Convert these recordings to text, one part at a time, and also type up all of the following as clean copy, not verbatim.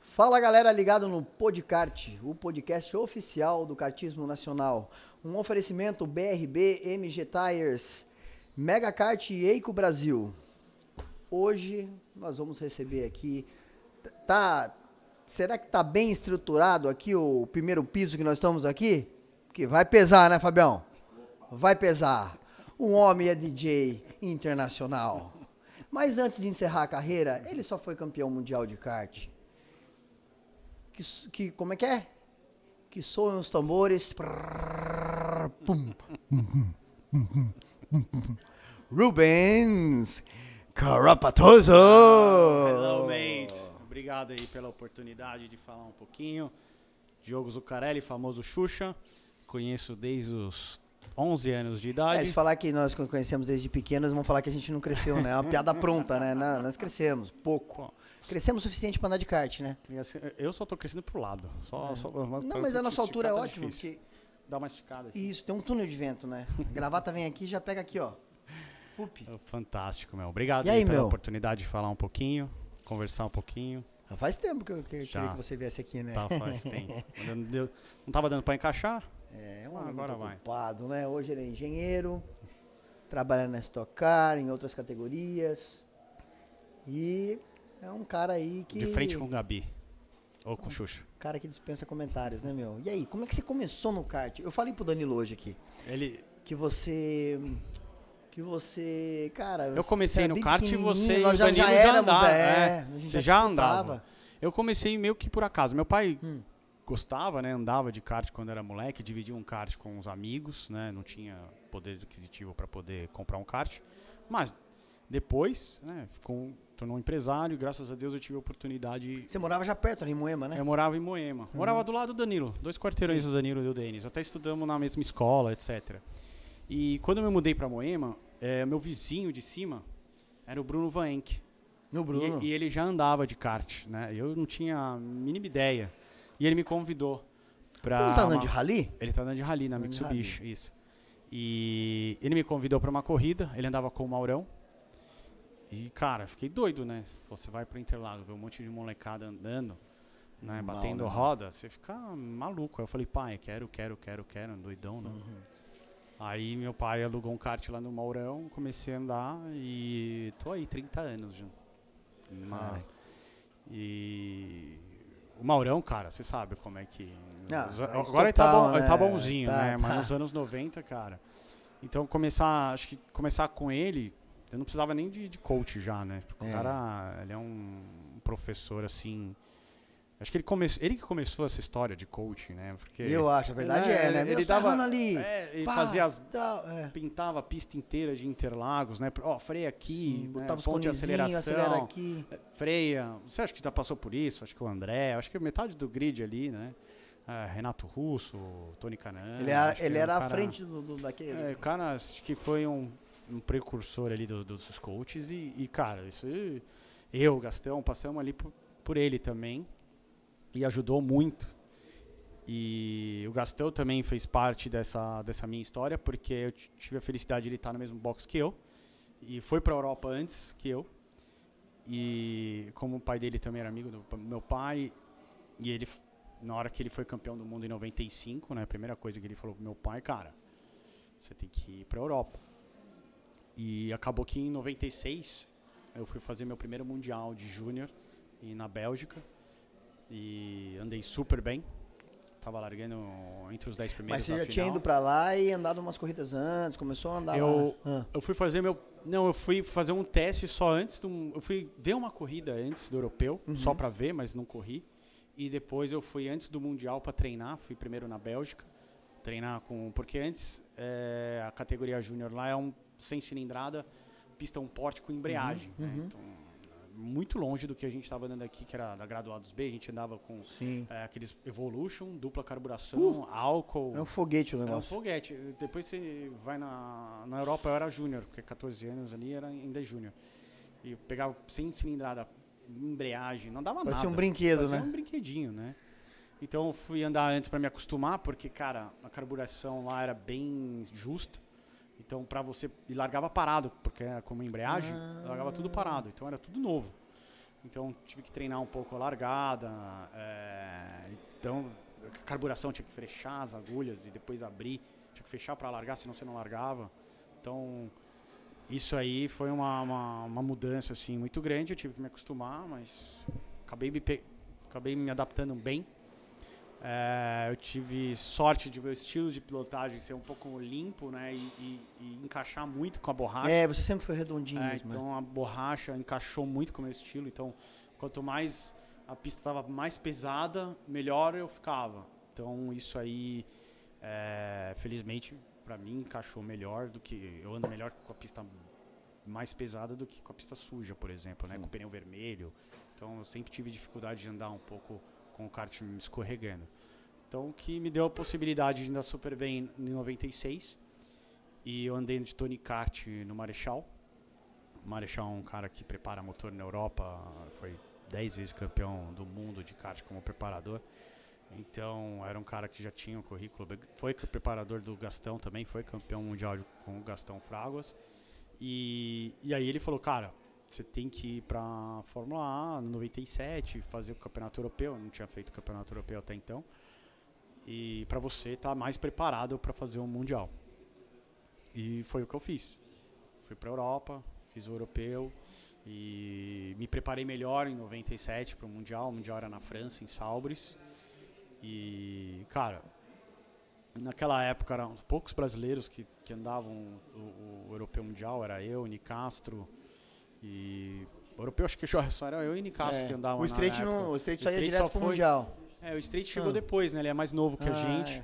Fala galera ligado no Podcart, o podcast oficial do kartismo nacional. Um oferecimento BRB, MG Tires, Mega Kart e Eico Brasil. Hoje nós vamos receber aqui, será que tá bem estruturado aqui o primeiro piso que nós estamos aqui? Que vai pesar, né, Fabião? Vai pesar. Um homem é DJ internacional. Mas antes de encerrar a carreira, ele só foi campeão mundial de kart. Como é que é? Que soam os tambores. Rubens Carapatoso! Hello, mate. Obrigado aí pela oportunidade de falar um pouquinho. Diogo Zuccarelli, famoso Xuxa. Conheço desde os 11 anos de idade. Se falar que nós conhecemos desde pequenos, vão falar que a gente não cresceu, né? É uma piada pronta, né? Não, nós crescemos, pouco. Bom, Crescemos o suficiente para andar de kart, né? eu só tô crescendo pro lado. Não, mas a nossa altura é ótima, porque... Dá uma esticada. Assim. Isso, tem um túnel de vento, né? A gravata vem aqui e já pega aqui, ó. Fup. Fantástico, meu. Obrigado e aí, pela meu? oportunidade de falar um pouquinho, conversar um pouquinho. Já faz tempo que eu queria que você viesse aqui, né? Tá, faz tempo. Não tava dando para encaixar? É um homem agora muito vai. ocupado, né? Hoje ele é engenheiro, trabalha na Stock Car, em outras categorias. E é um cara aí que... De frente com o Gabi. Ou com o Xuxa. Cara que dispensa comentários, né, meu? E aí, como é que você começou no kart? Eu falei pro Danilo hoje aqui. Ele... Que você... Cara... Eu comecei no kart e você e nós o Danilo já já éramos, andava. a gente Você já disputava. andava. Eu comecei meio que por acaso. Meu pai gostava, né? Andava de kart quando era moleque, dividia um kart com os amigos, né? Não tinha poder aquisitivo para poder comprar um kart. Mas depois, né? Tornou um empresário e graças a Deus eu tive a oportunidade... Você morava já perto, ali em Moema, né? Eu morava em Moema. Morava do lado do Danilo. 2 quarteirões do Danilo e do Denis. Até estudamos na mesma escola, etc. E quando eu me mudei para Moema, meu vizinho de cima era o Bruno Van Enck. No Bruno. E ele já andava de kart, né? Eu não tinha a mínima ideia. E ele me convidou pra... Ele tá andando de rally? Ele tá andando de rally na Mitsubishi, isso. E ele me convidou pra uma corrida, ele andava com o Maurão. E, cara, fiquei doido, né? Você vai pro Interlagos, vê um monte de molecada andando, né? Batendo roda, você fica maluco. Aí eu falei, pai, quero, doidão, né? Aí meu pai alugou um kart lá no Maurão, comecei a andar e tô aí 30 anos já. E o Maurão, cara, você sabe como é que... Agora total, ele tá né? bonzinho, né? Mas nos anos 90, cara... Então acho que começar com ele, eu não precisava nem de coach já, né? Porque o cara, ele é um professor, assim... Acho que ele que começou essa história de coaching, né? Porque, eu acho, a verdade né? Ele dava ali. Ele fazia pintava a pista inteira de Interlagos, né? Freia aqui, sim, botava né? os Ponte de aceleração, acelera aqui. Freia. Você acha que já passou por isso? Acho que o André, acho que metade do grid ali, né? Renato Russo, Tony Canan. Ele era à frente daquele. O cara, acho que foi um precursor ali dos coaches e, cara, isso o Gastão, passamos ali por ele também. E ajudou muito. E o Gastão também fez parte dessa minha história, porque eu tive a felicidade de ele estar no mesmo box que eu. E foi para a Europa antes que eu. E como o pai dele também era amigo do meu pai, e ele, na hora que ele foi campeão do mundo em 95, né, a primeira coisa que ele falou pro meu pai, cara, você tem que ir para a Europa. E acabou que em 96 eu fui fazer meu primeiro mundial de júnior na Bélgica. E andei super bem. Tava largando entre os 10 primeiros. Mas você da já final. tinha ido pra lá e andado umas corridas antes, começou a andar lá? Eu fui fazer eu fui fazer um teste só antes eu fui ver uma corrida antes do europeu, só pra ver, mas não corri. E depois eu fui antes do mundial pra treinar, fui primeiro na Bélgica, treinar porque antes a categoria júnior lá é sem cilindrada, pista porte com embreagem, né? Então, muito longe do que a gente estava andando aqui, que era da Graduados B, a gente andava com aqueles Evolution, dupla carburação, álcool. Era um foguete o negócio. Era um foguete. Depois você vai na Europa, eu era júnior, porque 14 anos ali era ainda júnior. E eu pegava sem cilindrada, embreagem, não dava nada. Parecia um brinquedo, né? Parecia um brinquedinho, né? Então eu fui andar antes para me acostumar, porque, cara, a carburação lá era bem justa. Então, pra você... E largava parado, porque era como embreagem, largava tudo parado. Então, era tudo novo. então tive que treinar um pouco a largada, então a carburação tinha que fechar as agulhas e depois abrir, tinha que fechar para largar, senão você não largava. Então isso aí foi uma mudança assim, muito grande, eu tive que me acostumar, mas acabei me adaptando bem. Eu tive sorte de meu estilo de pilotagem ser um pouco limpo, né, e encaixar muito com a borracha. Você sempre foi redondinho mesmo. Então a borracha encaixou muito com o meu estilo. Então, quanto mais a pista estava mais pesada, melhor eu ficava. Então, isso aí, felizmente, para mim, encaixou melhor do que... Eu ando melhor com a pista mais pesada do que com a pista suja, por exemplo, né, com o pneu vermelho. Então, eu sempre tive dificuldade de andar um pouco com o kart me escorregando. Então, que me deu a possibilidade de andar super bem em 96. E eu andei de Tony Kart no Marechal. O Marechal é um cara que prepara motor na Europa, foi 10 vezes campeão do mundo de kart como preparador. Então, era um cara que já tinha um currículo, foi preparador do Gastão também, foi campeão mundial com o Gastão Fraguas. E aí ele falou, cara, você tem que ir para a Fórmula A no 97, fazer o campeonato europeu. Eu não tinha feito o campeonato europeu até então. E para você estar mais preparado para fazer um mundial. E foi o que eu fiz. Fui para a Europa, fiz o europeu e me preparei melhor em 97 para o mundial. O mundial era na França, em Salbris. E, cara, naquela época eram poucos brasileiros que andavam o europeu mundial. Era eu, Nicastro. E o europeu acho que só era eu e Nicastro que andavam. O Straight só ia direto pro Mundial. O Straight chegou depois, né? Ele é mais novo que a gente.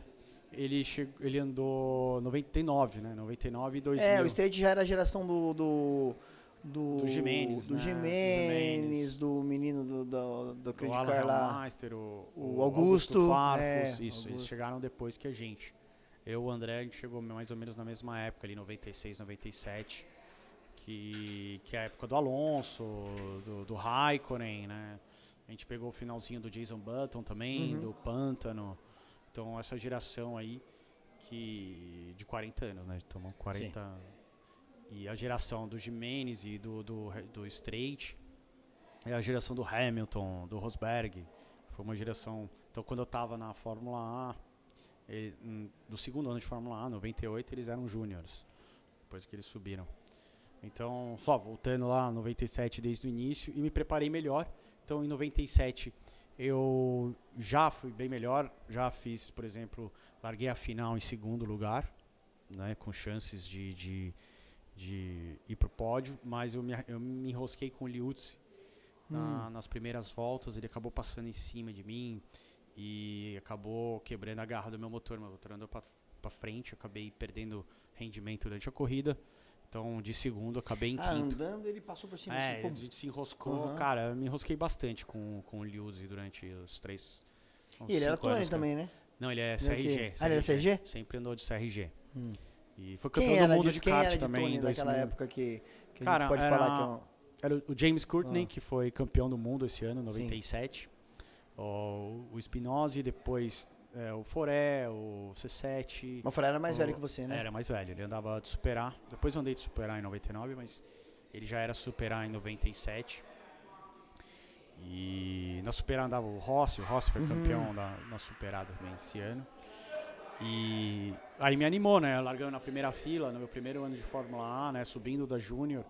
Ele andou 99, né? 99 e 2000. O Straight já era a geração do Jimenez, do né? Jimenez, do menino do Credit Car lá. Master, o Augusto Farfus, isso, Augusto. eles chegaram depois que a gente. Eu e o André, a gente chegou mais ou menos na mesma época, ali 96, 97. Que é a época do Alonso, do Raikkonen, né? A gente pegou o finalzinho do Jason Button também, do Pântano. Então, essa geração aí de 40 anos, né? Tomou 40. Sim. E a geração do Jimenez e do Straight. É a geração do Hamilton, do Rosberg. Foi uma geração... Então, quando eu estava na Fórmula A, do segundo ano de Fórmula A, 98, eles eram júniores. Depois que eles subiram. Então, só voltando lá, 97 desde o início, e me preparei melhor. Então, em 97, eu já fui bem melhor. Já fiz, por exemplo, larguei a final em segundo lugar, né, com chances de ir para o pódio. Mas eu me enrosquei com o Liuzzi nas primeiras voltas. Ele acabou passando em cima de mim e acabou quebrando a garra do meu motor. Meu motor andou para frente, eu acabei perdendo rendimento durante a corrida. Então, de segundo, acabei em quinto. Andando, ele passou por cima. A gente se enroscou. Cara, eu me enrosquei bastante com o Liuzzi durante os 3... E ele era Tony também, né? Não, ele é CRG. Ele era CRG? Sempre andou de CRG. E foi campeão do mundo de kart também. Naquela época que cara, a gente pode falar que era o James Courtney, que foi campeão do mundo esse ano, 97. O Spinozzi, depois... o Foré, o C7. Mas o Foré era mais velho que você, né? Era mais velho, ele andava de Superar. Depois eu andei de Superar em 99, mas ele já era Superar em 97. E na Superar andava o Rossi foi campeão na Superar também esse ano. E aí me animou, né? Largando na primeira fila, no meu primeiro ano de Fórmula A, né? Subindo da Júnior.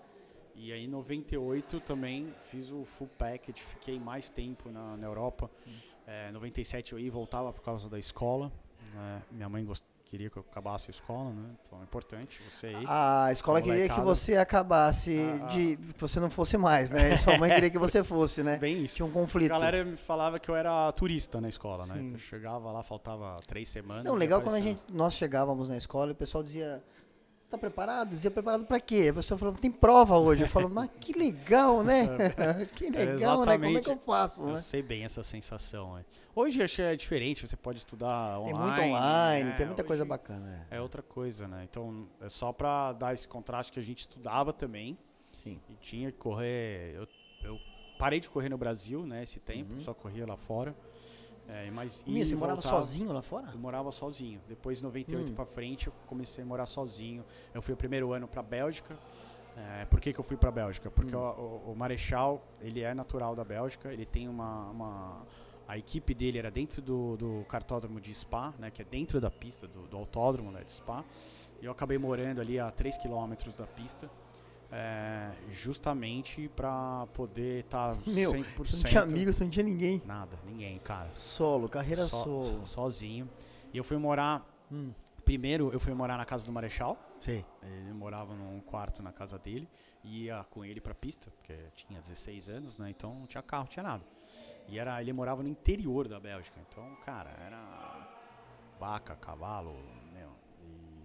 E aí em 98 também fiz o full package, fiquei mais tempo na Europa. 97 eu ia e voltava por causa da escola. Minha mãe queria que eu acabasse a escola, né? Então é importante você ir. A escola queria que você acabasse, que você não fosse mais, né? E sua mãe queria que você fosse, né? Bem isso. Tinha um conflito. A galera me falava que eu era turista na escola, né? Eu chegava lá, faltava 3 semanas. Não, legal quando nós chegávamos na escola e o pessoal dizia... Tá preparado? Dizia preparado pra quê? A pessoa falou, tem prova hoje. Eu falo, mas que legal, né? Que legal, né? Como é que eu faço? Eu sei bem essa sensação. Hoje acho que é diferente, você pode estudar online. Tem muito online, tem muita coisa bacana. É outra coisa, né? Então, é só pra dar esse contraste que a gente estudava também. Sim. E tinha que correr... Eu parei de correr no Brasil, né? Esse tempo, só corria lá fora. Mas você morava sozinho lá fora? Eu morava sozinho. Depois, de 98 pra frente, eu comecei a morar sozinho. Eu fui o primeiro ano pra Bélgica, Por que eu fui para a Bélgica? Porque o Marechal, ele é natural da Bélgica, ele tem a equipe dele era dentro do cartódromo de Spa, né, que é dentro da pista do autódromo, né, de Spa, e eu acabei morando ali a 3 quilômetros da pista, justamente para poder estar 100%. Você não tinha amigos, você não tinha ninguém? Nada, ninguém, cara. Solo, carreira solo. Sozinho. E eu fui morar... Primeiro, eu fui morar na casa do Marechal. Sim. Ele morava num quarto na casa dele. E ia com ele pra pista, porque tinha 16 anos, né? Então não tinha carro, não tinha nada. E ele morava no interior da Bélgica. Então, cara, era vaca, cavalo, meu.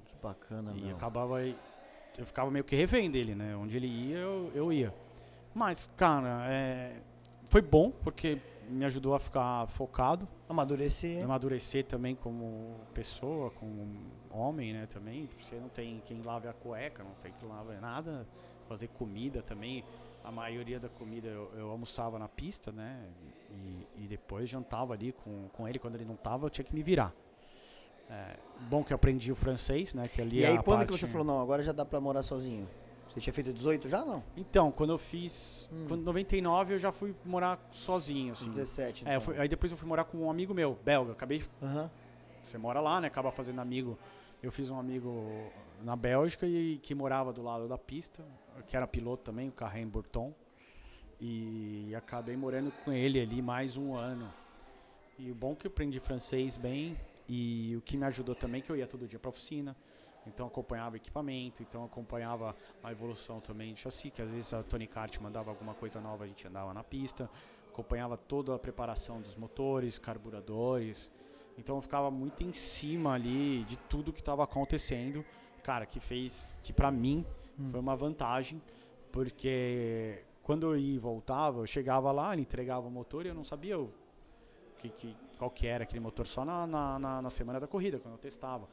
Que bacana, e meu. Eu ficava meio que refém dele, né? Onde ele ia, eu ia. Mas, cara, foi bom, porque me ajudou a ficar focado. Amadurecer também como pessoa, como homem, né, também. Você não tem quem lave a cueca, não tem quem lave nada. Fazer comida também. A maioria da comida eu almoçava na pista, né, e depois jantava ali com ele. Quando ele não tava, eu tinha que me virar. Bom que eu aprendi o francês, né, que ali E aí, quando que você falou, não, agora já dá pra morar sozinho? Você tinha feito 18 já, não? Então, quando eu fiz... Quando em 99 eu já fui morar sozinho, assim. 17, então. Aí depois eu fui morar com um amigo meu, belga. Você mora lá, né? Acaba fazendo amigo. Eu fiz um amigo na Bélgica que morava do lado da pista, que era piloto também, o Carré Bourton. E acabei morando com ele ali mais um ano. E o bom é que eu aprendi francês bem. E o que me ajudou também é que eu ia todo dia pra oficina. Então acompanhava equipamento, então acompanhava a evolução também de chassi, que às vezes a Tony Kart mandava alguma coisa nova, a gente andava na pista, acompanhava toda a preparação dos motores, carburadores, então eu ficava muito em cima ali de tudo que estava acontecendo, cara, que pra mim foi uma vantagem, porque quando eu ia e voltava, eu chegava lá, ele entregava o motor e eu não sabia qual que era aquele motor, só na semana da corrida, quando eu testava.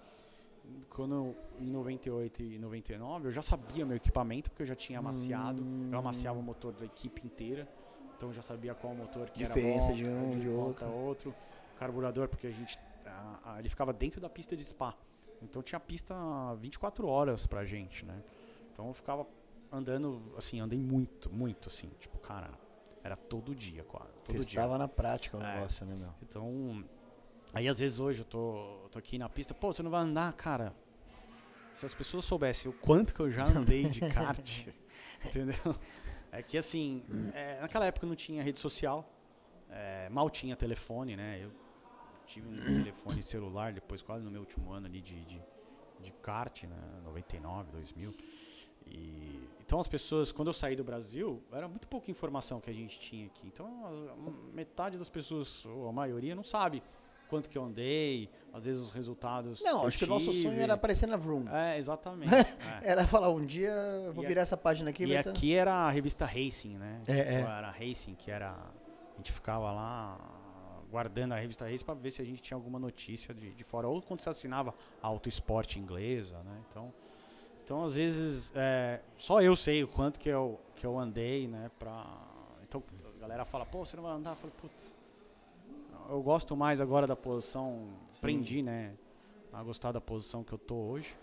Em 98 e 99 eu já sabia meu equipamento, porque eu já tinha amaciado, eu amaciava o motor da equipe inteira, então eu já sabia qual motor que diferença era bom, de outro, carburador, porque ele ficava dentro da pista de Spa, então tinha pista 24 horas pra gente, né? Então eu ficava andando, assim, andei muito, assim, tipo, cara, era todo dia quase, todo dia. Estava na prática o negócio, né, meu? Então... Aí às vezes hoje eu tô aqui na pista, pô, você não vai andar, cara. Se as pessoas soubessem o quanto que eu já andei de kart, entendeu? É que assim, naquela época não tinha rede social, mal tinha telefone, né? Eu tive um telefone celular depois, quase no meu último ano ali de kart, né? 99, 2000. Então as pessoas, quando eu saí do Brasil, era muito pouca informação que a gente tinha aqui. Então metade das pessoas, ou a maioria, não sabe quanto que eu andei, às vezes os resultados. Não, acho que o nosso sonho era aparecer na Vroom. Exatamente. Era falar, um dia eu vou virar essa página aqui. E aqui era a revista Racing, né? Era a Racing, que era... A gente ficava lá guardando a revista Racing para ver se a gente tinha alguma notícia de fora. Ou quando você assinava a Auto Sport inglesa, né? Então às vezes, só eu sei o quanto que eu andei, né? Então a galera fala, pô, você não vai andar? Eu falo, putz, eu gosto mais agora da posição, aprendi, né, a gostar da posição que eu tô hoje,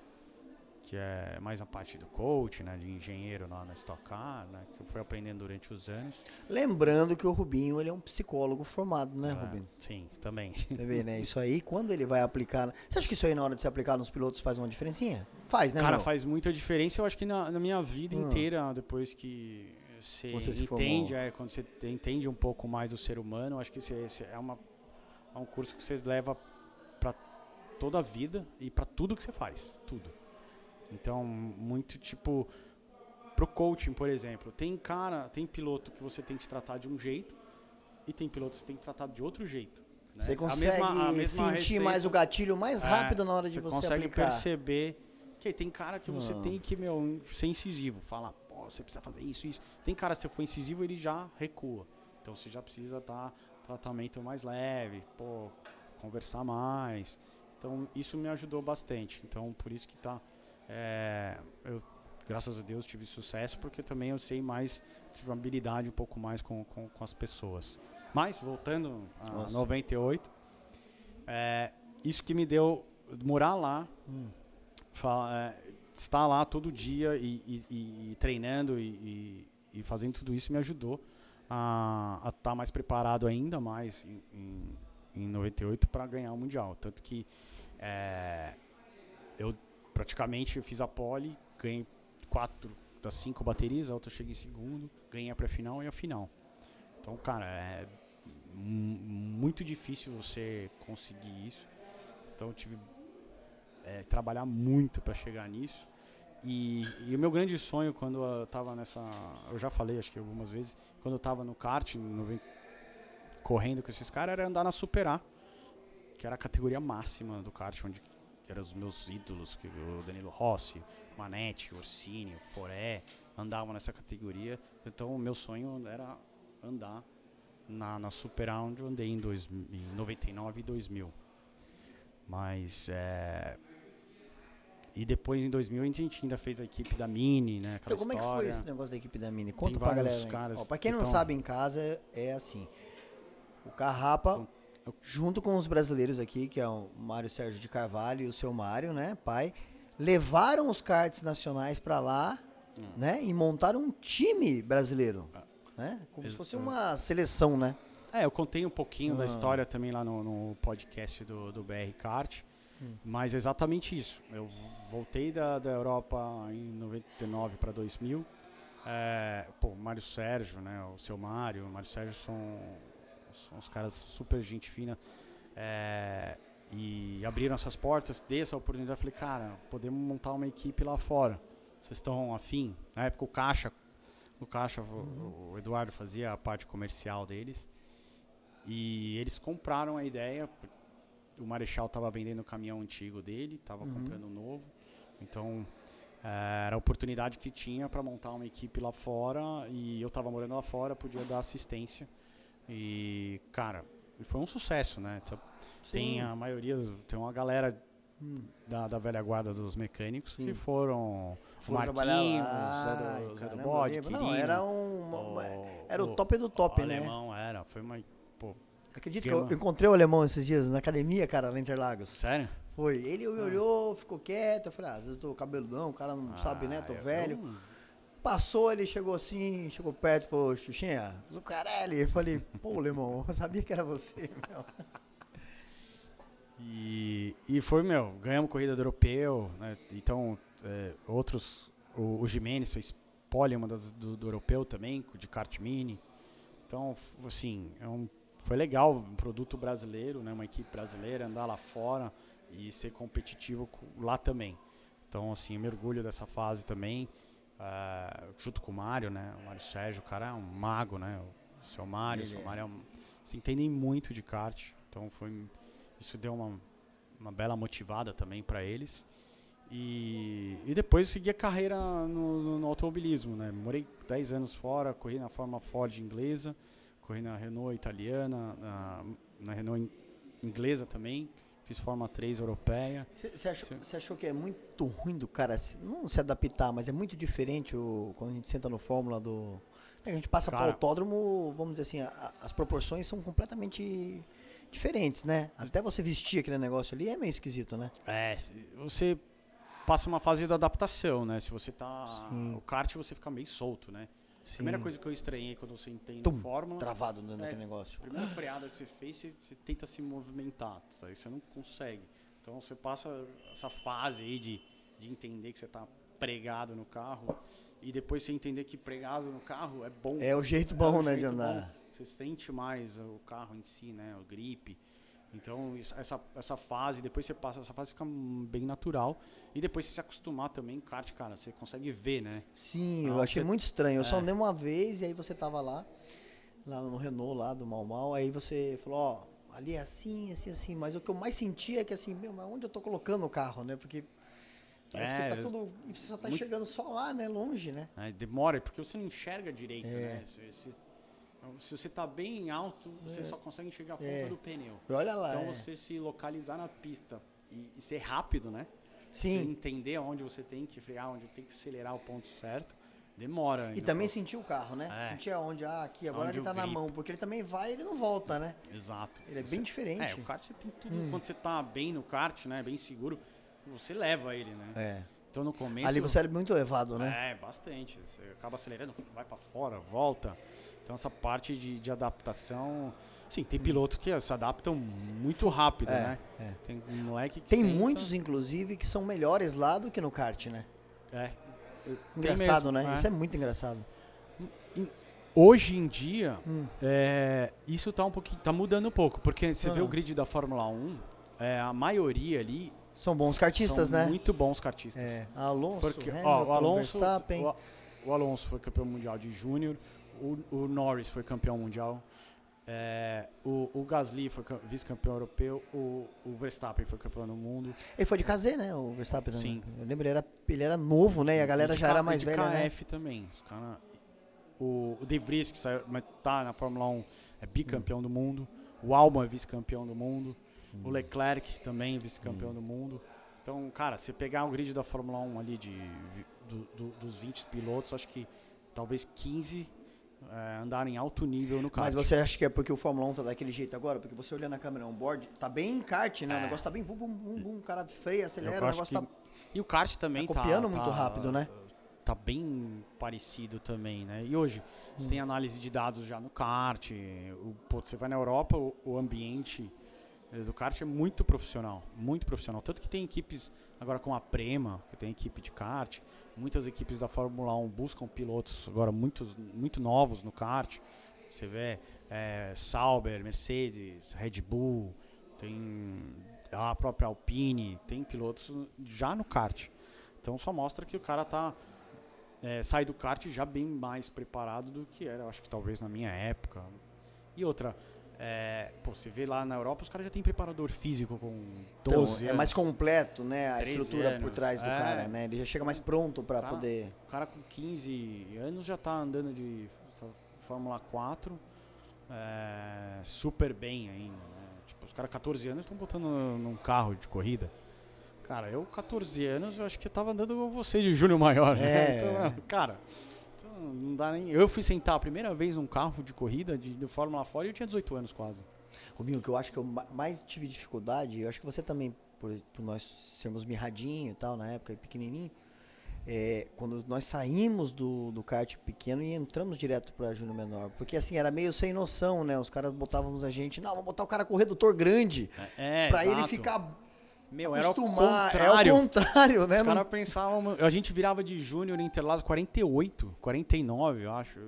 que é mais a parte do coach, né, de engenheiro lá na Stock Car, né, que eu fui aprendendo durante os anos. Lembrando que o Rubinho, ele é um psicólogo formado, né, Rubinho? Sim, também. Você vê, né, isso aí, quando ele vai aplicar... Você acha que isso aí, na hora de se aplicar nos pilotos, faz uma diferencinha? Faz, né, Cara, meu? faz muita diferença, eu acho que na minha vida inteira, depois que você entende, quando você entende um pouco mais do ser humano, acho que é um curso que você leva para toda a vida e para tudo que você faz, tudo. Então, muito tipo, pro coaching, por exemplo, tem piloto que você tem que tratar de um jeito e tem piloto que você tem que tratar de outro jeito. Né? Você consegue sentir mais o gatilho mais rápido na hora de você aplicar. Você consegue perceber que tem cara que você tem que, ser incisivo, falar, pô, você precisa fazer isso. Tem cara, se for incisivo, ele já recua. Então, você já precisa dar tratamento mais leve, conversar mais. Então, isso me ajudou bastante. Então, por isso que eu, graças a Deus, tive sucesso, porque também eu sei mais, tive uma habilidade um pouco mais com as pessoas. Mas, voltando a 98, isso que me deu, morar lá, estar lá todo dia e treinando e fazendo tudo isso me ajudou a estar mais preparado ainda mais em 98 para ganhar o Mundial. Tanto que eu praticamente fiz a pole, ganhei 4 das 5 baterias, a outra eu cheguei em segundo, ganhei a pré-final e a final. Então, cara, é muito difícil você conseguir isso. Então, eu tive que trabalhar muito para chegar nisso. E o meu grande sonho quando eu estava eu já falei acho que algumas vezes, quando eu estava no kart, correndo com esses caras, era andar na Super A, que era a categoria máxima do kart, onde eram os meus ídolos, que o Danilo Rossi, Manetti, Orsini, Foré, andavam nessa categoria. Então o meu sonho era andar na Super A, onde eu andei em 99 e 2000. Mas e depois em 2000 a gente ainda fez a equipe da Mini, né? Então como história. é que foi esse negócio da equipe da Mini? Conta Tem pra vários galera. caras Pra quem não que sabe, em casa é assim. O Carrapa, junto com os brasileiros aqui, que é o Mário Sérgio de Carvalho e o seu Mário, né, pai, levaram os karts nacionais pra lá, né, e montaram um time brasileiro, né, como se fosse uma seleção, né. Eu contei um pouquinho da história também lá no podcast do BR Kart, mas é exatamente isso. Eu voltei da Europa em 99 para 2000. O Mário Sérgio, né, o seu Mário, o Mário Sérgio são os caras super gente fina, e abriram essas portas, dei essa oportunidade, falei, cara, podemos montar uma equipe lá fora, vocês estão afim? Na época o Caixa, o Eduardo fazia a parte comercial deles, e eles compraram a ideia. O Marechal estava vendendo o caminhão antigo dele, estava comprando um novo, então era a oportunidade que tinha para montar uma equipe lá fora, e eu estava morando lá fora, podia dar assistência. E, cara, foi um sucesso, né? Tem a maioria, tem uma galera da velha guarda dos mecânicos que foram Marquinhos, Zé do Bode, não, era o top do top, o né? Alemão foi uma... Acredito que eu encontrei o Alemão esses dias na academia, cara, lá em Interlagos. Sério? Foi. Ele me olhou, ficou quieto. Eu falei, às vezes eu tô cabeludão, o cara não sabe, né? Tô velho. Passou, ele chegou assim, chegou perto e falou, Xuxinha, Zucarelli. Eu falei, pô, Alemão, eu sabia que era você, meu. E foi, ganhamos corrida do europeu, né? Então, o Jimenez fez pole, uma do europeu também, de kart mini. Então, assim, foi legal, um produto brasileiro, né? Uma equipe brasileira, andar lá fora e ser competitivo lá também. Então, assim, eu me orgulho dessa fase também, junto com o Mário, né? O Mário Sérgio, o cara é um mago, né? O seu Mário se entendem muito de kart, então isso deu uma bela motivada também para eles. E depois segui a carreira no automobilismo, né? Morei 10 anos fora, corri na Fórmula Ford inglesa, corri na Renault italiana, na Renault inglesa também, fiz Fórmula 3 europeia. Você achou que é muito ruim do cara não se adaptar, mas é muito diferente quando a gente senta no Fórmula do... A gente passa para o autódromo, vamos dizer assim, as proporções são completamente diferentes, né? Até você vestir aquele negócio ali é meio esquisito, né? Você passa uma fase de adaptação, né? Se você tá... O kart você fica meio solto, né? A primeira coisa que eu estranhei quando você entende Fórmula... Travado naquele negócio. A primeira freada que você fez, você tenta se movimentar, aí você não consegue. Então você passa essa fase aí de entender que você tá pregado no carro, e depois você entender que pregado no carro é bom. É o jeito bom, né, de andar. Bom. Você sente mais o carro em si, né, o grip. Então, essa fase, depois você passa, essa fase fica bem natural. E depois você se acostumar também, kart, cara, você consegue ver, né? Sim, eu achei muito estranho. Eu só andei uma vez e aí você tava lá no Renault, lá do Mau Mau, aí você falou, ali é assim, assim, assim. Mas o que eu mais senti é que assim, mas onde eu tô colocando o carro, né? Porque parece que tá tudo... Você só tá chegando só lá, né? Longe, né? Demora, porque você não enxerga direito, né? Se você está bem alto, você só consegue enxergar a ponta do pneu. Olha lá. Então você se localizar na pista e ser rápido, né? Sim. Você entender onde você tem que frear, onde tem que acelerar o ponto certo, demora. E também sentir o carro, né? Sentir aonde, aqui, agora ele tá na mão, porque ele também vai e ele não volta, né? Exato. Ele é bem diferente. O kart você tem tudo, quando você tá bem no kart, né? Bem seguro, você leva ele, né? Então no começo... Ali você era muito elevado, né? É, bastante. Você acaba acelerando, vai pra fora, volta. Então essa parte de adaptação... Sim, tem pilotos que se adaptam muito rápido, né? Tem um moleque que tem muitos, inclusive, que são melhores lá do que no kart, né? mesmo, Engraçado, né? Isso é muito engraçado. Hoje em dia, isso tá mudando um pouco, porque você vê o grid da Fórmula 1, a maioria ali... São bons kartistas, né? Muito bons kartistas. Alonso, porque, Hamilton, o Alonso, Verstappen. O Alonso foi campeão mundial de júnior, o Norris foi campeão mundial, o Gasly foi vice-campeão europeu, o Verstappen foi campeão do mundo. Ele foi de KZ, né? O Verstappen. Sim. Eu lembro, ele era novo, né? E a galera já era mais velha, né? KF também. O De Vries, que tá na Fórmula 1, é bicampeão do mundo. O Albon é vice-campeão do mundo. O Leclerc também é vice-campeão do mundo. Então, cara, se pegar o grid da Fórmula 1 ali dos 20 pilotos, acho que talvez 15 andaram em alto nível no kart. Mas você acha que é porque o Fórmula 1 tá daquele jeito agora? Porque você olhando na câmera on-board, tá bem kart, né? O negócio tá bem bum, bum, bum, bum, o cara freia, acelera, o negócio tá... E o kart também tá copiando muito rápido, né? Tá bem parecido também, né? E hoje, você tem análise de dados já no kart. Você vai na Europa, o ambiente do kart é muito profissional, muito profissional. Tanto que tem equipes, agora com a Prema, que tem equipe de kart, muitas equipes da Fórmula 1 buscam pilotos agora muito novos no kart. Você vê Sauber, Mercedes, Red Bull, tem a própria Alpine, tem pilotos já no kart. Então só mostra que o cara sai do kart já bem mais preparado do que era, eu acho que talvez na minha época. E outra... você vê lá na Europa, os caras já têm preparador físico com 12 anos. É mais completo, né? A estrutura anos, por trás do cara, né? Ele já chega mais pronto para poder... O cara com 15 anos já tá andando de Fórmula 4 super bem ainda, né? Tipo, os caras 14 anos estão botando num carro de corrida. Cara, eu 14 anos, eu acho que eu tava andando com você de júnior maior, né? Então, cara... Não dá nem... Eu fui sentar a primeira vez num carro de corrida de Fórmula 4 e eu tinha 18 anos quase. Rubinho, o que eu acho que eu mais tive dificuldade, eu acho que você também, por nós sermos mirradinho e tal, na época, pequenininho, quando nós saímos do kart pequeno e entramos direto pra júnior menor. Porque assim, era meio sem noção, né? Os caras botávamos a gente, não, vamos botar o cara com redutor grande, pra ele ficar... era o contrário. É o contrário, né? Os caras pensavam... A gente virava de júnior em Interlagos 48, 49, eu acho.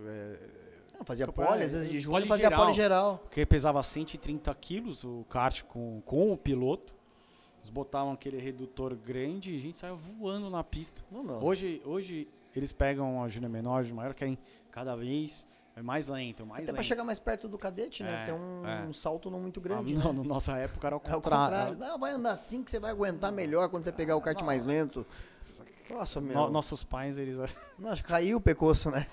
Fazia pole, às vezes de júnior fazia pole geral. Porque pesava 130 quilos o kart com o piloto. Eles botavam aquele redutor grande e a gente saia voando na pista. Hoje eles pegam a júnior menor, a júnior maior, querem cada vez... mais lento, mais Até lento. Pra chegar mais perto do cadete, né? Tem um salto não muito grande. Não, na nossa época era o contrário. Não, vai andar assim que você vai aguentar melhor quando você pegar o kart mais lento. Nossa, meu. Nossos pais, eles... Nossa, caiu o pescoço, né?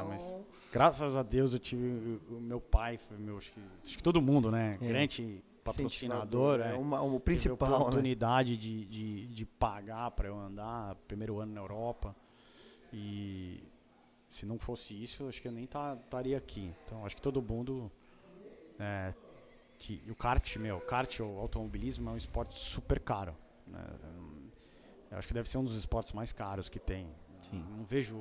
Mas graças a Deus eu tive... O meu pai foi acho que todo mundo, né? Grande patrocinador. O principal, teve a oportunidade de pagar para eu andar. Primeiro ano na Europa. E... se não fosse isso, acho que eu nem estaria aqui. Então, acho que todo mundo... o kart ou automobilismo é um esporte super caro. Né? Eu acho que deve ser um dos esportes mais caros que tem. Sim. Não vejo,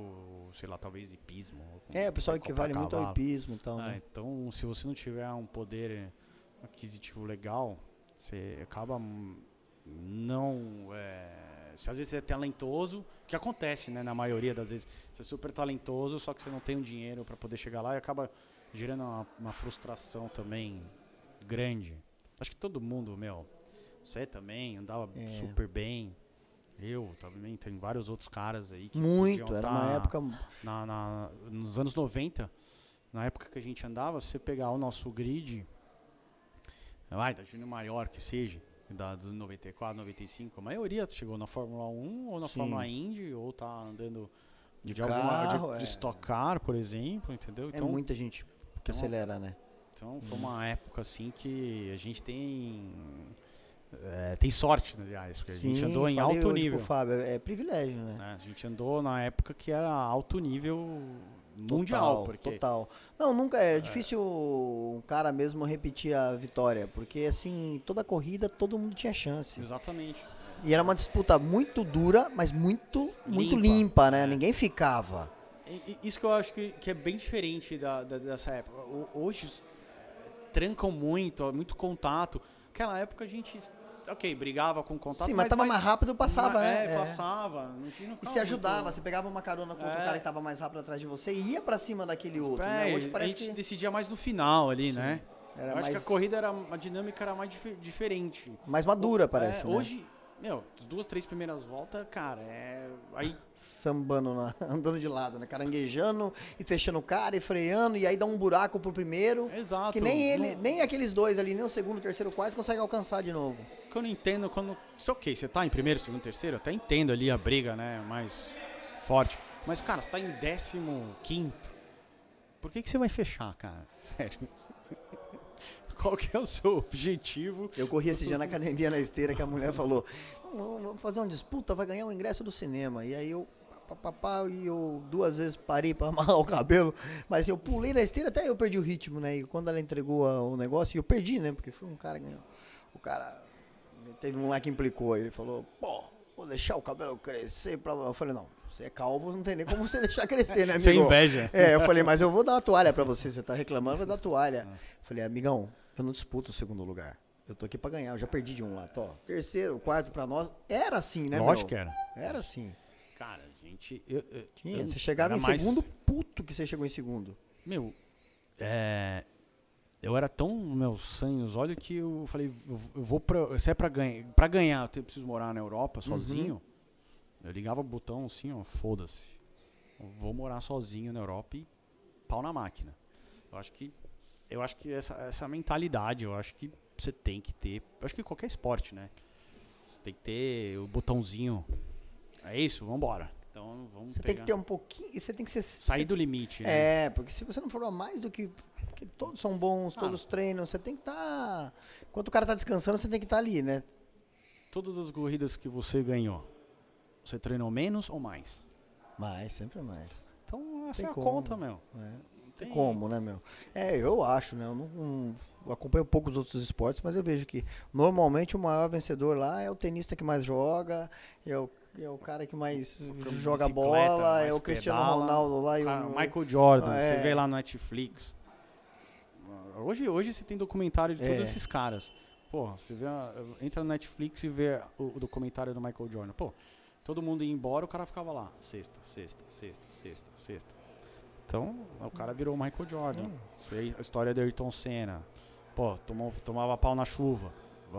sei lá, talvez hipismo. O pessoal equivale muito ao hipismo e tal, né? Então, se você não tiver um poder aquisitivo legal, você acaba não... se às vezes você é talentoso, que acontece, né, na maioria das vezes, você é super talentoso, só que você não tem o dinheiro para poder chegar lá e acaba gerando uma frustração também grande. Acho que todo mundo, você também andava super bem, eu também, tem vários outros caras aí que era uma época... nos anos 90, na época que a gente andava, se você pegar o nosso grid, da júnior maior que seja, dos 94, 95, a maioria chegou na Fórmula 1 ou na Fórmula Indy, ou tá andando de Stock Car, por exemplo, entendeu? Então, muita gente que acelera, né? Então foi uma época assim que a gente tem sorte, aliás, porque a gente andou em alto nível. Fábio, é privilégio, né? A gente andou na época que era alto nível mundial. Total. Não, nunca é difícil um cara mesmo repetir a vitória, porque assim, toda corrida todo mundo tinha chance. Exatamente. E era uma disputa muito dura, mas muito limpa, né? Ninguém ficava. Isso que eu acho que é bem diferente dessa época. Hoje trancam muito contato. Naquela época a gente, brigava com contato. Sim, mas tava mais rápido, passava, né? Passava. E se ajudava, você pegava uma carona com outro cara que tava mais rápido atrás de você e ia pra cima daquele outro, né? Hoje parece a gente decidia mais no final ali, Sim. né? Eu acho que a corrida a dinâmica era mais diferente. Mais madura, parece, né? Hoje, as 2, 3 primeiras voltas, cara, aí... Sambando, andando de lado, né? Caranguejando e fechando o cara e freando, e aí dá um buraco pro primeiro. Exato. Que nem aqueles dois ali, nem o segundo, terceiro, quarto, consegue alcançar de novo. Que eu não entendo quando... você tá em primeiro, segundo, terceiro, eu até entendo ali a briga, né, mais forte. Mas, cara, você tá em 15º. Por que você vai fechar, cara? Sério. Qual que é o seu objetivo? Eu corri esse dia na academia, na esteira, que a mulher falou, vamos fazer uma disputa, vai ganhar o ingresso do cinema. E aí eu 2 vezes parei para amarrar o cabelo, mas eu pulei na esteira, até eu perdi o ritmo, né? E quando ela entregou o negócio, eu perdi, né? Porque foi um cara que ganhou. Teve um lá que implicou, ele falou, vou deixar o cabelo crescer pra... Eu falei, não, você é calvo, não tem nem como você deixar crescer, né, amigo? Sem inveja. Eu falei, mas eu vou dar a toalha pra você tá reclamando, eu vou dar a toalha. Eu falei, amigão, eu não disputo o segundo lugar. Eu tô aqui pra ganhar, eu já perdi de um lá, terceiro, quarto pra nós. Era assim, né, Lógico que era. Era assim. Cara, gente... Você chegava em segundo, puto que você chegou em segundo. Eu era tão, sangue nos olhos que eu falei, eu vou se é pra ganhar, eu preciso morar na Europa sozinho. Eu ligava o botão assim, foda-se. Eu vou morar sozinho na Europa e pau na máquina. Eu acho que essa mentalidade, eu acho que você tem que ter, eu acho que qualquer esporte, né? Você tem que ter o botãozinho, é isso, vambora. Então vamos Você tem que ter um pouquinho, você tem que sair do limite, né? Porque se você não for mais do que todos são bons, todos treinam, você tem que estar... Enquanto o cara tá descansando, você tem que estar ali, né? Todas as corridas que você ganhou, você treinou menos ou mais? Mais, sempre mais. Então essa é a conta, meu. Não tem como, né, meu? Eu acho, né? Eu não acompanho poucos outros esportes, mas eu vejo que normalmente o maior vencedor lá é o tenista que mais joga, é o cara que mais joga bola, é o Cristiano Ronaldo lá. O Michael Jordan, você vê lá no Netflix. Hoje você tem documentário de todos esses caras. Você entra no Netflix e vê o documentário do Michael Jordan. Todo mundo ia embora, o cara ficava lá. Sexta. Então, o cara virou o Michael Jordan. A história do Ayrton Senna. Tomava pau na chuva.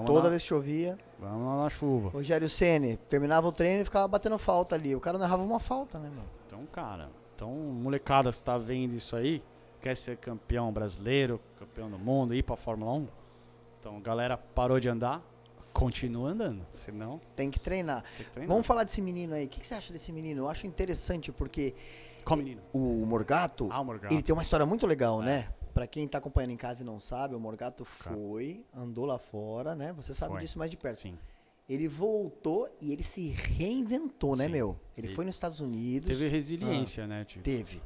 Toda vez que chovia. Vamos lá na chuva. Rogério Ceni terminava o treino e ficava batendo falta ali. O cara não errava uma falta, né, meu? Então, cara, molecada, você tá vendo isso aí? Quer ser campeão brasileiro, campeão do mundo, ir pra Fórmula 1? Então, galera parou de andar, continua andando, senão... Tem que treinar. Vamos falar desse menino aí. O que você acha desse menino? Eu acho interessante porque... Qual menino? O Morgato, ele tem uma história muito legal, né? Pra quem tá acompanhando em casa e não sabe, o Morgato andou lá fora, né? Você sabe disso mais de perto. Sim. Ele voltou e ele se reinventou, né, meu? Ele foi nos Estados Unidos. Teve resiliência, né? Teve.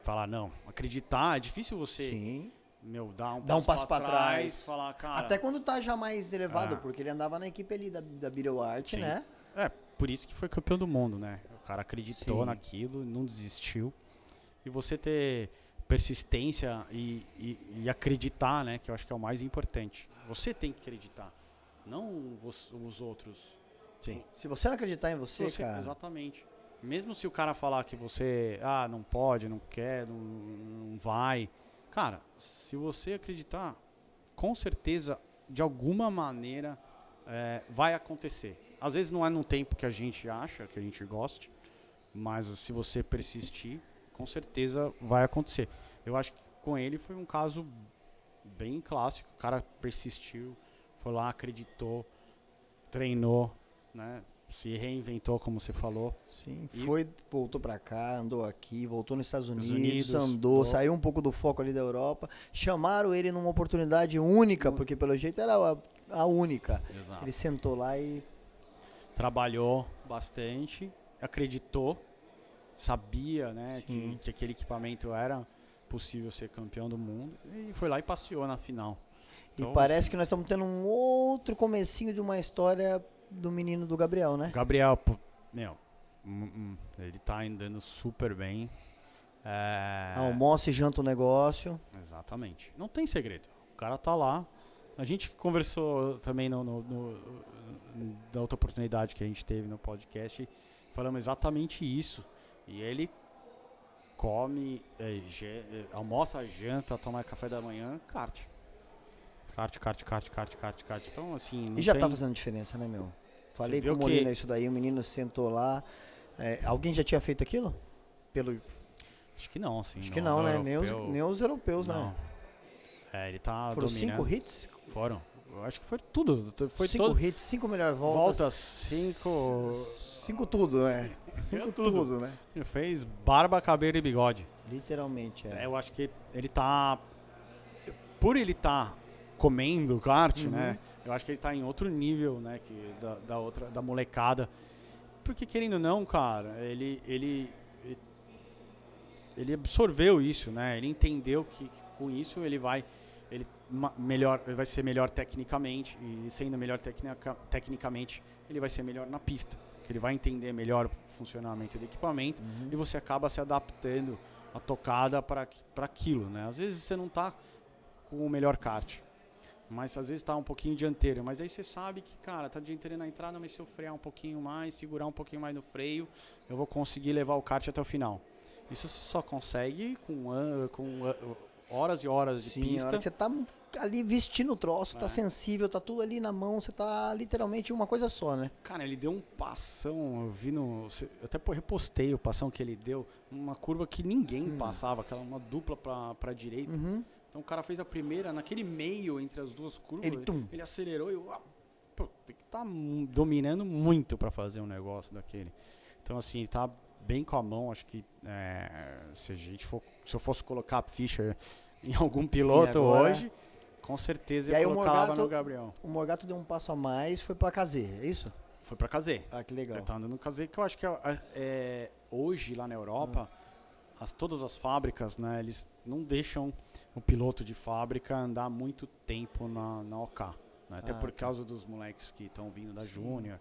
Falar, não, acreditar, é difícil você... Sim. Dar um passo pra trás, falar, cara... Até quando tá já mais elevado, porque ele andava na equipe ali da Beetle Art, né? Por isso que foi campeão do mundo, né? O cara acreditou naquilo, não desistiu. E você ter persistência e acreditar, né? Que eu acho que é o mais importante. Você tem que acreditar, não os outros. Sim. Se você não acreditar em você, cara... Exatamente. Mesmo se o cara falar que você, não pode, não quer, não vai... Cara, se você acreditar, com certeza, de alguma maneira, vai acontecer. Às vezes não é no tempo que a gente acha, que a gente goste, mas se você persistir, com certeza vai acontecer. Eu acho que com ele foi um caso bem clássico. O cara persistiu, foi lá, acreditou, treinou, né? Se reinventou, como você falou. Sim, voltou pra cá, andou aqui, voltou nos Estados Unidos, andou, saiu um pouco do foco ali da Europa. Chamaram ele numa oportunidade única, porque pelo jeito era a única. Exato. Ele sentou lá e... Trabalhou bastante, acreditou, sabia, né, que aquele equipamento era possível ser campeão do mundo, e foi lá e passeou na final. Então, e parece que nós estamos tendo um outro comecinho de uma história do menino do Gabriel, né? Gabriel, ele tá andando super bem. Almoça e janta o negócio. Exatamente. Não tem segredo. O cara tá lá. A gente conversou também na outra oportunidade que a gente teve no podcast, falamos exatamente isso. E ele come, almoça, janta, toma café da manhã, kart. Kart. Então, assim... E já tá fazendo diferença, né, meu? Falei com o Molina isso daí, o menino sentou lá. Alguém já tinha feito aquilo? Acho que não, assim. Acho que não, né? Nem os europeus, não. Né? Ele tá Foram dominando. 5 hits? Foram. Eu acho que foi tudo. Foi 5 hits, 5 melhores voltas. 5 tudo, né? 5 tudo, né? Ele fez barba, cabelo e bigode. Literalmente, Eu acho que ele tá... Por ele tá comendo kart, né? Eu acho que ele tá em outro nível, né? Da molecada. Porque, querendo ou não, cara, ele absorveu isso, né? Ele entendeu que com isso ele vai ser melhor tecnicamente, e sendo melhor tecnicamente, ele vai ser melhor na pista. Que ele vai entender melhor o funcionamento do equipamento e você acaba se adaptando a tocada para aquilo, né? Às vezes você não tá com o melhor kart, mas às vezes tá um pouquinho dianteiro, mas aí você sabe que, cara, tá dianteiro na entrada, mas se eu frear um pouquinho mais, segurar um pouquinho mais no freio, eu vou conseguir levar o kart até o final. Isso você só consegue com horas e horas de pista. A hora que você tá ali vestindo o troço, tá sensível, tá tudo ali na mão, você tá literalmente uma coisa só, né? Cara, ele deu um passão, eu vi eu até repostei o passão que ele deu, uma curva que ninguém passava, uma dupla pra direita. Então o cara fez a primeira, naquele meio entre as duas curvas, ele acelerou e tem que estar dominando muito para fazer um negócio daquele. Então assim, tá bem com a mão, acho que se eu fosse colocar a ficha em algum piloto hoje, com certeza eu colocava no Gabriel. O Morgato deu um passo a mais, foi pra KZ, é isso? Foi pra KZ. Ah, que legal. Ele tá andando no KZ, que eu acho que hoje lá na Europa, todas as fábricas, né, eles não deixam o piloto de fábrica andar muito tempo na OK. Né, até por causa dos moleques que estão vindo da Júnior.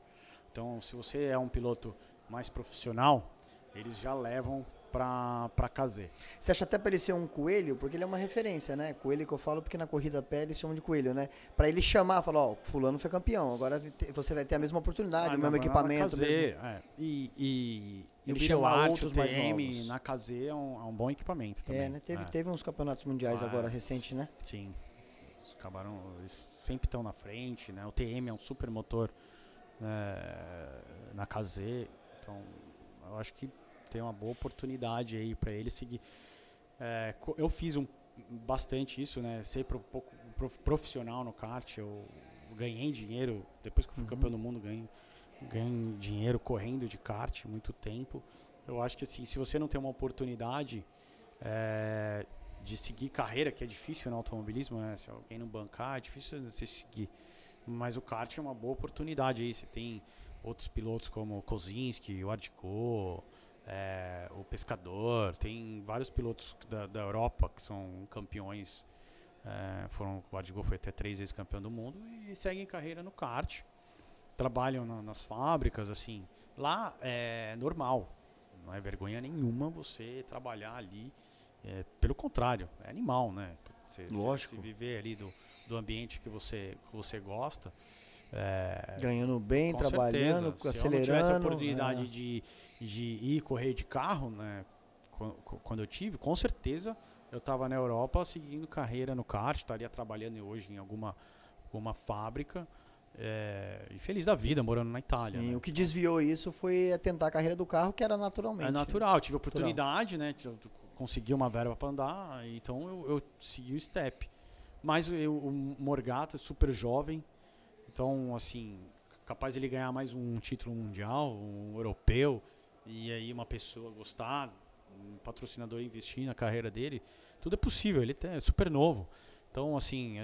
Então, se você é um piloto mais profissional, eles já levam pra KZ. Você acha até pra ele ser um coelho, porque ele é uma referência, né? Coelho que eu falo porque na corrida a pé eles chamam de coelho, né? Pra ele chamar, falar, fulano foi campeão, agora você vai ter a mesma oportunidade, o mesmo equipamento. KZ, mesmo. E ele chamar outros mais novos. Na KZ é um bom equipamento também. Né? Teve uns campeonatos mundiais agora recente, né? Sim. Eles sempre estão na frente, né? O TM é um super motor na KZ, então eu acho que tem uma boa oportunidade aí para ele seguir. Eu fiz bastante isso, né? Ser um pouco profissional no kart. Eu ganhei dinheiro depois que eu fui campeão do mundo. Ganhei dinheiro correndo de kart muito tempo. Eu acho que assim, se você não tem uma oportunidade de seguir carreira, que é difícil no automobilismo, né? Se alguém não bancar, é difícil você seguir. Mas o kart é uma boa oportunidade aí. Você tem outros pilotos como o Kozinski, o Ardiko, o Pescador, tem vários pilotos da Europa que são campeões, o Ardiko foi até 3 vezes campeão do mundo e seguem carreira no kart, trabalham nas fábricas, assim, lá é normal, não é vergonha nenhuma você trabalhar ali, pelo contrário, é animal, né? Lógico. Se viver ali do ambiente que você gosta, ganhando bem, trabalhando, certeza. acelerando. Se eu não tivesse a oportunidade de ir correr de carro, né, quando eu tive, com certeza eu estava na Europa seguindo carreira no kart, estaria trabalhando hoje em alguma fábrica, e feliz da vida, morando na Itália. Sim, né? O que desviou isso foi tentar a carreira do carro, que era naturalmente. É natural, eu tive a oportunidade, né, consegui uma verba para andar, então eu segui o step. Mas o Morgata é super jovem, então, assim, capaz de ele ganhar mais um título mundial, um europeu, e aí uma pessoa gostar, um patrocinador investir na carreira dele, tudo é possível, ele é super novo. Então, assim,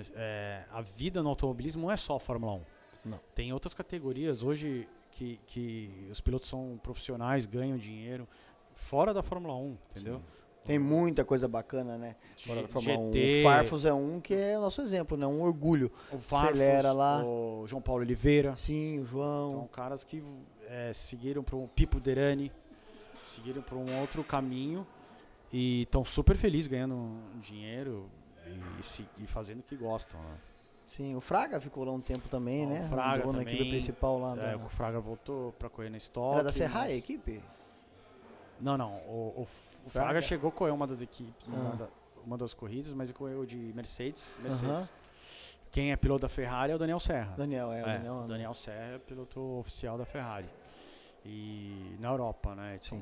a vida no automobilismo não é só a Fórmula 1. Não. Tem outras categorias hoje que os pilotos são profissionais, ganham dinheiro, fora da Fórmula 1, entendeu? Tem muita coisa bacana, né? Fora da Fórmula 1. GT. O Farfus é um que é o nosso exemplo, né? Um orgulho. O Farfus, Acelera lá. o João Paulo Oliveira. Sim, o João. São caras que seguiram para um Pipo Derani, seguiram para um outro caminho e estão super felizes ganhando dinheiro e fazendo o que gostam. Né? Sim, o Fraga ficou lá um tempo também, né? O Fraga na também. equipe principal lá. O Fraga voltou para correr na Stock. Era da Ferrari a equipe? Não. O Fraga chegou a correr uma das equipes, uma das corridas, mas correu de Mercedes. Quem é piloto da Ferrari é o Daniel Serra. O Daniel Serra é piloto oficial da Ferrari. E na Europa, né? Então,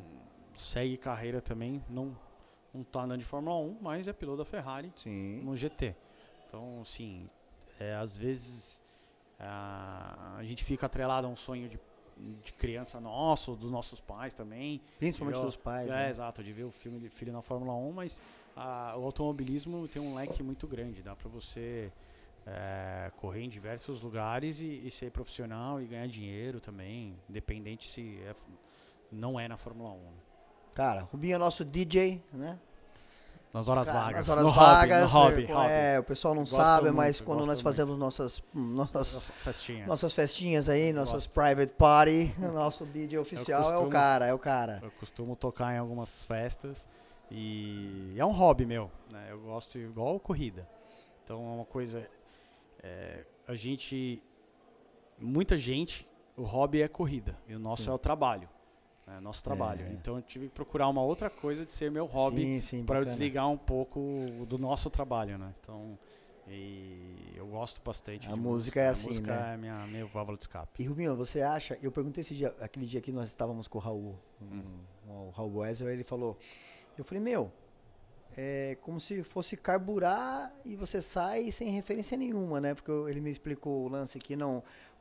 segue carreira também, não tá andando de Fórmula 1, mas é piloto da Ferrari no GT. Então, assim, às vezes a gente fica atrelado a um sonho de criança nosso, dos nossos pais também. Principalmente dos pais. Né? Exato, de ver o filho na Fórmula 1, mas o automobilismo tem um leque muito grande, dá para você correr em diversos lugares e ser profissional e ganhar dinheiro também, independente se não é na Fórmula 1. Né? Cara, Rubinho é nosso DJ, né? Nas horas vagas. Nas horas vagas. No hobby. O pessoal não sabe, muito, mas quando nós fazemos nossas festinhas aí, nossas private party, o nosso DJ oficial é o cara. Eu costumo tocar em algumas festas e é um hobby meu, né? Eu gosto igual corrida. Então é uma coisa... muita gente, o hobby é corrida e o nosso é o trabalho. Nosso trabalho. Então eu tive que procurar uma outra coisa de ser meu hobby para eu desligar um pouco do nosso trabalho, né? Então, eu gosto bastante. A música é assim, né? A música é minha válvula de escape. E Rubinho, você acha? Eu perguntei aquele dia que nós estávamos com o Raul, o Raul Boesel, ele falou, eu falei, é como se fosse carburar e você sai sem referência nenhuma, né? Porque ele me explicou o lance aqui,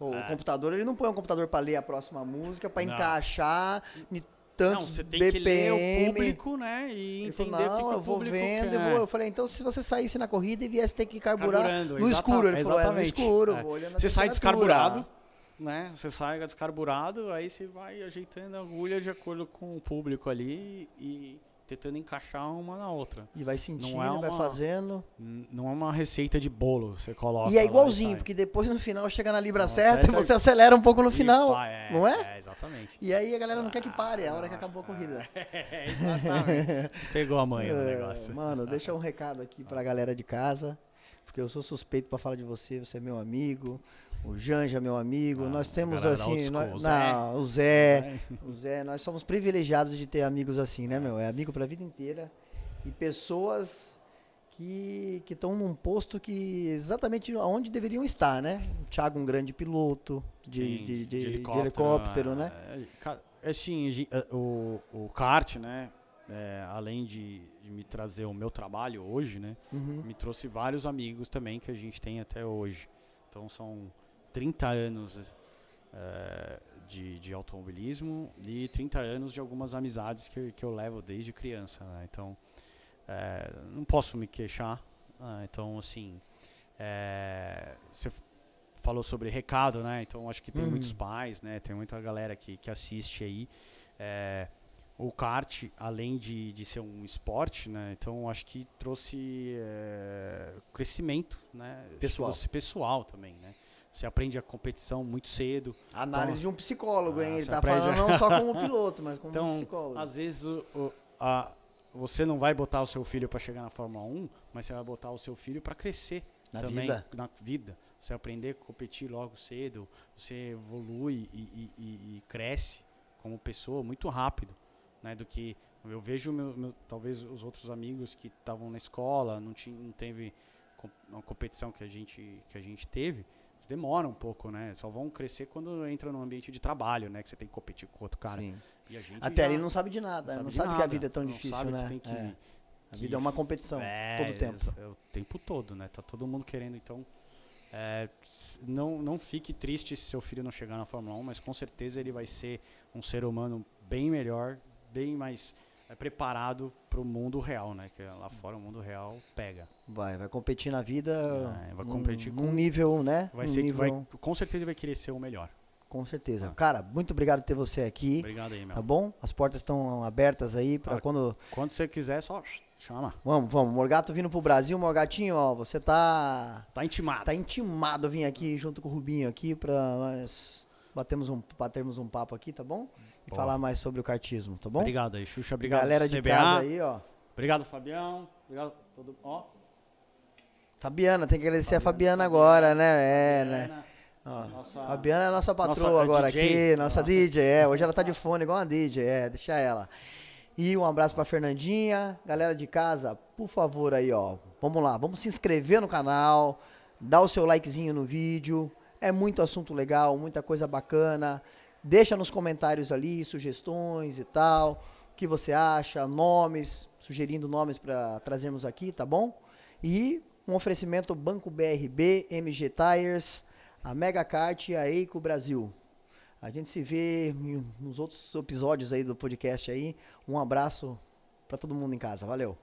o computador, ele não põe um computador para ler a próxima música, para encaixar em tantos você tem BPM. Que ler o público, né? E entender o que o público quer. Eu falei, então se você saísse na corrida e viesse ter que carburar no exatamente, escuro, ele falou, no escuro, você sai descarburado, né? Você sai descarburado, aí você vai ajeitando a agulha de acordo com o público ali e tentando encaixar uma na outra. E vai sentindo, vai fazendo. Não é uma receita de bolo, você coloca. E é igualzinho, porque depois no final chega na libra certa e você acelera um pouco no final, não é? Exatamente. E aí a galera não quer que pare, é a hora que acabou a corrida. Exatamente. Você pegou a manha do negócio. Mano, deixa um recado aqui pra galera de casa, porque eu sou suspeito pra falar de você é meu amigo. O Janja é meu amigo, nós temos assim, o Zé, nós somos privilegiados de ter amigos assim, né, meu? É amigo pra vida inteira e pessoas que estão num posto que exatamente onde deveriam estar, né? O Thiago, um grande piloto de helicóptero, né? Assim, o kart, né? Além de me trazer o meu trabalho hoje, né? Me trouxe vários amigos também que a gente tem até hoje. Então são 30 anos de automobilismo e 30 anos de algumas amizades que eu levo desde criança, né? Então, não posso me queixar. Então, assim, você falou sobre recado, né? Então, acho que tem muitos pais, né? Tem muita galera que assiste aí. O kart, além de ser um esporte, né? Então, acho que trouxe crescimento, né? Pessoal também, né? Você aprende a competição muito cedo. Análise de um psicólogo, hein? Ele tá falando não só como piloto, mas como um psicólogo. Às vezes, você não vai botar o seu filho para chegar na Fórmula 1, mas você vai botar o seu filho para crescer na vida. Você aprender a competir logo cedo, você evolui e cresce como pessoa muito rápido, né? Do que eu vejo talvez os outros amigos que estavam na escola, não teve uma competição que a gente teve. Eles demoram um pouco, né? Só vão crescer quando entra no ambiente de trabalho, né? Que você tem que competir com outro cara. Sim. E a gente até ele não sabe de nada, não sabe que a vida é tão difícil, né? A vida é uma competição, todo o tempo. O tempo todo, né? Tá todo mundo querendo, então... não fique triste se seu filho não chegar na Fórmula 1, mas com certeza ele vai ser um ser humano bem melhor, bem mais preparado para o mundo real, né? Que lá fora o mundo real pega. Vai competir na vida vai competir num nível, né? Com certeza vai querer ser o melhor. Com certeza. Cara, muito obrigado por ter você aqui. Obrigado aí, meu. Tá bom? As portas estão abertas aí para quando... Quando você quiser, só chama. Vamos. Morgato vindo pro Brasil. Morgatinho, ó, você tá intimado. Tá intimado a vir aqui junto com o Rubinho aqui pra nós batermos um papo aqui, tá bom? E falar mais sobre o kartismo, tá bom? Obrigado aí, Xuxa. Obrigado, galera de CBA. casa aí, ó. Obrigado, Fabião. Obrigado todo... Ó. Fabiana, tem que agradecer a Fabiana agora, né? Fabiana. Né? Ó, Fabiana é a nossa patroa agora DJ. aqui, nossa DJ, hoje ela tá de fone igual uma DJ, deixa ela. E um abraço pra Fernandinha, galera de casa, por favor aí, ó, vamos lá, vamos se inscrever no canal, dar o seu likezinho no vídeo, é muito assunto legal, muita coisa bacana, deixa nos comentários ali sugestões e tal, o que você acha, nomes, sugerindo nomes pra trazermos aqui, tá bom? E um oferecimento Banco BRB, MG Tires, a Mega Kart e a Eico Brasil. A gente se vê nos outros episódios aí do podcast aí. Um abraço para todo mundo em casa. Valeu!